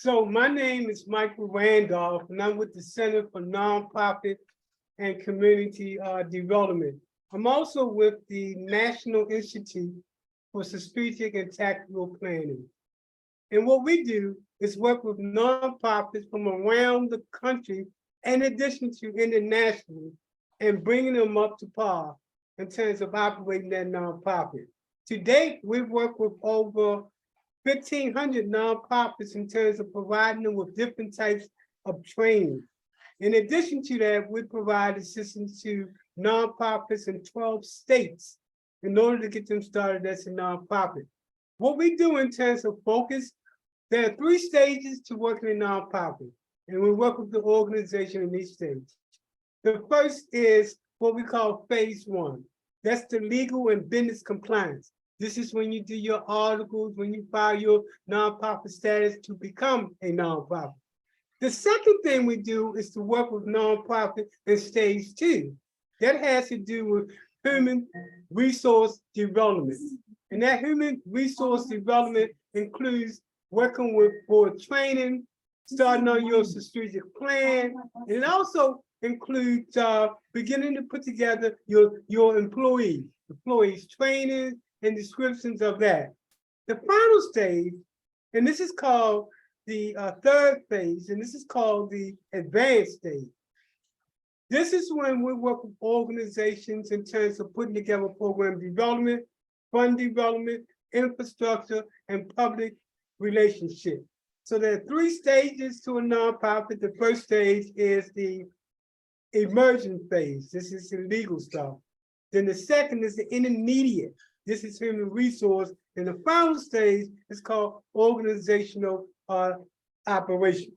So my name is Michael Randolph, and I'm with the Center for Nonprofit and Community Development. I'm also with the National Institute for Strategic and Tactical Planning. And what we do is work with nonprofits from around the country, in addition to internationally, and bringing them up to par in terms of operating that nonprofit. To date, we've worked with over 1,500 nonprofits in terms of providing them with different types of training. In addition to that, we provide assistance to nonprofits in 12 states in order to get them started as a nonprofit. What we do in terms of focus, there are 3 stages to working in nonprofit, and we work with the organization in each stage. The first is what we call phase 1. That's the legal and business compliance. This is when you do your articles, when you file your nonprofit status to become a nonprofit. The second thing we do is to work with nonprofit in stage 2. That has to do with human resource development. And that human resource development includes working with board training, starting on your strategic plan, and it also includes beginning to put together your employees training and descriptions of that. The final stage, and this is called the third phase, and this is called the advanced stage. This is when we work with organizations in terms of putting together program development, fund development, infrastructure, and public relationship. So there are 3 stages to a nonprofit. The first stage is the emergent phase. This is the legal stuff. Then the second is the intermediate. This is human resource. And the final stage is called organizational operation.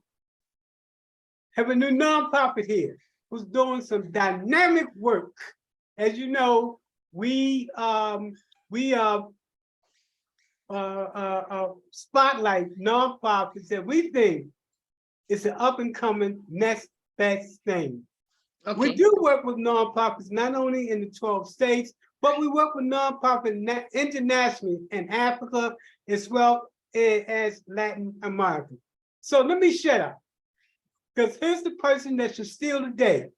Have a new nonprofit here who's doing some dynamic work. As you know, we spotlight nonprofits that we think is an up and coming next best thing. Okay. We do work with nonprofits not only in the 12 states, but we work with nonprofits internationally in Africa as well as Latin America. So let me shut up, because here's the person that should steal the day.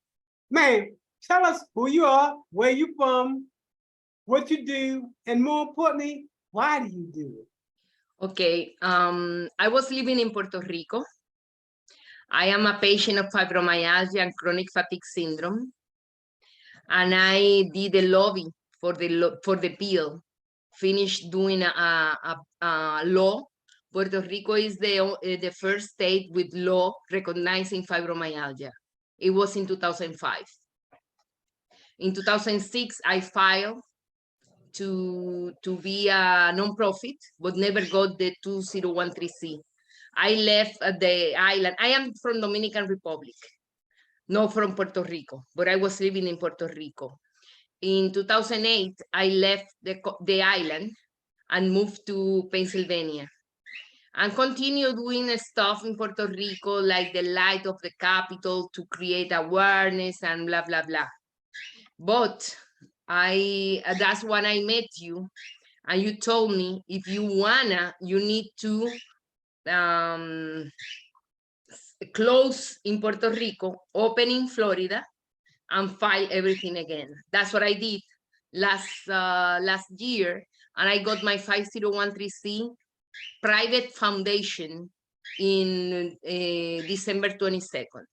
Man, tell us who you are, where you from, what you do, and more importantly, why do you do it? Okay, I was living in Puerto Rico. I am a patient of fibromyalgia and chronic fatigue syndrome. And I did the lobby for the bill, finished doing a law. Puerto Rico is the first state with law recognizing fibromyalgia. It was in 2005. In 2006, I filed to be a nonprofit, but never got the 2013C. I left the island. I am from Dominican Republic, not from Puerto Rico, but I was living in Puerto Rico. In 2008, I left the island and moved to Pennsylvania and continued doing stuff in Puerto Rico, like the light of the Capitol to create awareness and blah, blah, blah. But that's when I met you, and you told me if you wanna, you need to close in Puerto Rico, open in Florida, and file everything again. That's what I did last year, and I got my 5013C private foundation in December 22nd.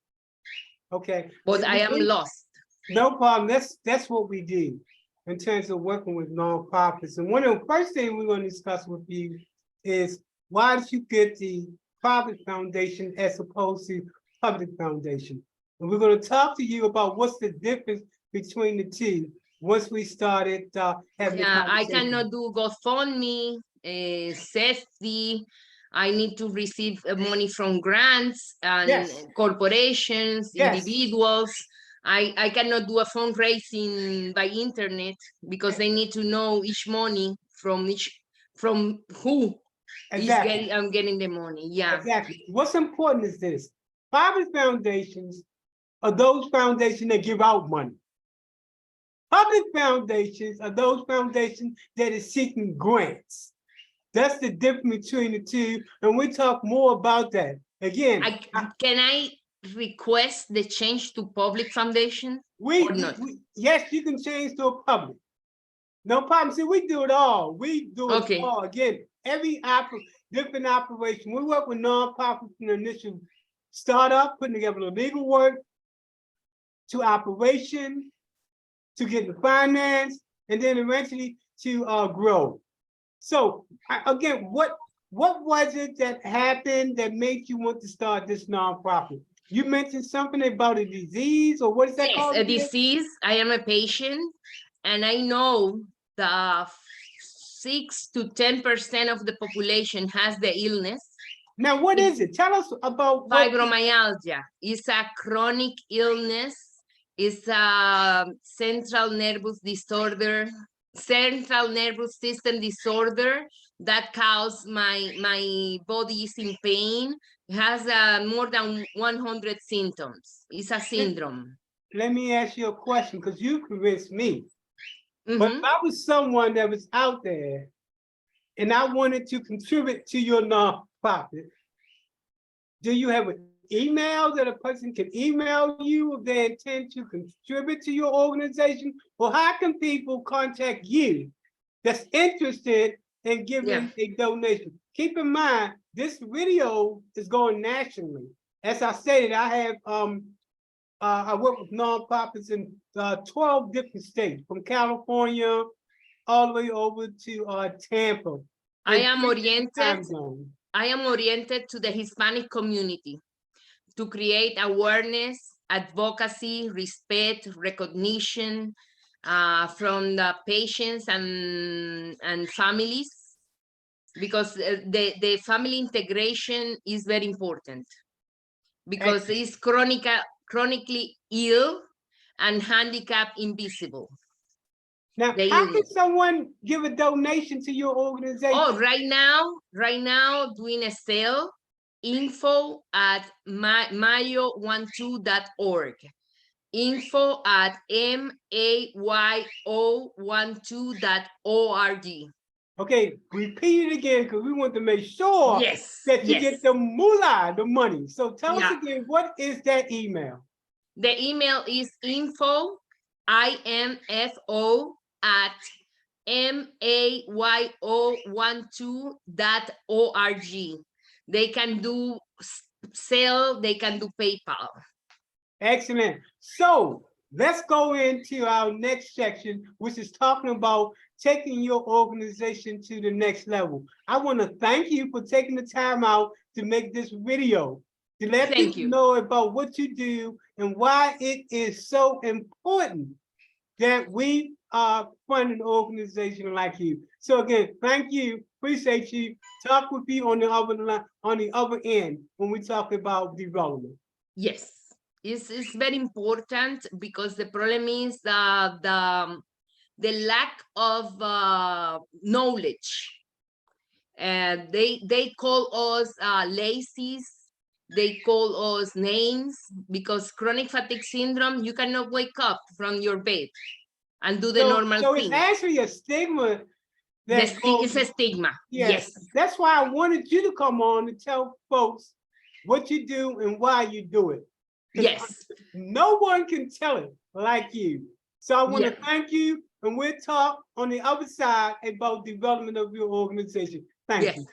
Okay. But I am lost. No problem. That's what we do in terms of working with nonprofits. And one of the first things we're going to discuss with you is why did you get the private foundation as opposed to public foundation? And we're going to talk to you about what's the difference between the two once we started having I cannot do GoFundMe, safety. I need to receive money from grants and corporations, individuals. I cannot do a fundraising by internet because they need to know each money from who I'm getting the money. Yeah. Exactly. What's important is this. Private foundations are those foundations that give out money. Public foundations are those foundations that are seeking grants. That's the difference between the two, and we'll talk more about that. Again, Can I request the change to public foundation or not? yes, you can change to a public. No problem. See, we do it all. We do it Okay. all. Again, every different operation. We work with nonprofits from the initial startup, putting together the legal work, to operation, to get the finance, and then eventually to grow. So again, what was it that happened that made you want to start this nonprofit? You mentioned something about a disease, or what is that called? Yes, a disease. I am a patient, and I know the 6 to 10% of the population has the illness. Now, what is it? Tell us about fibromyalgia. It's a chronic illness. It's a central nervous system disorder that causes my body is in pain. It has more than 100 symptoms. It's a syndrome. Let me ask you a question, because you convinced me. Mm-hmm. But if I was someone that was out there and I wanted to contribute to your nonprofit, do you have an email that a person can email you if they intend to contribute to your organization? Or how can people contact you that's interested in giving a donation? Keep in mind, this video is going nationally. As I stated, I have I work with nonprofits in 12 different states, from California all the way over to Tampa. I am oriented to the Hispanic community to create awareness, advocacy, respect, recognition from the patients and families, because the family integration is very important, because it's chronically ill and handicapped invisible. Now, how can someone give a donation to your organization? Oh, right now doing a sale, info@mayo12.org. info@mayo12.org. Okay, repeat it again, because we want to make sure that you get the moolah, the money. So tell us again, what is that email? The email is info@mayo12.org. They can do sell, they can do PayPal. Excellent. So let's go into our next section, which is talking about taking your organization to the next level. I want to thank you for taking the time out to make this video, to let people know about what you do and why it is so important that we fund an organization like you. So again, thank you. Appreciate you. Talk with you on the other end when we talk about development. Yes, it's very important, because the problem is the lack of knowledge. They call us lazy. They call us names, because chronic fatigue syndrome, you cannot wake up from your bed and do the normal thing. So it's actually a stigma. It's a stigma. Yes. That's why I wanted you to come on and tell folks what you do and why you do it. Yes. No one can tell it like you. So I want to thank you, and we'll talk on the other side about development of your organization. Thank you.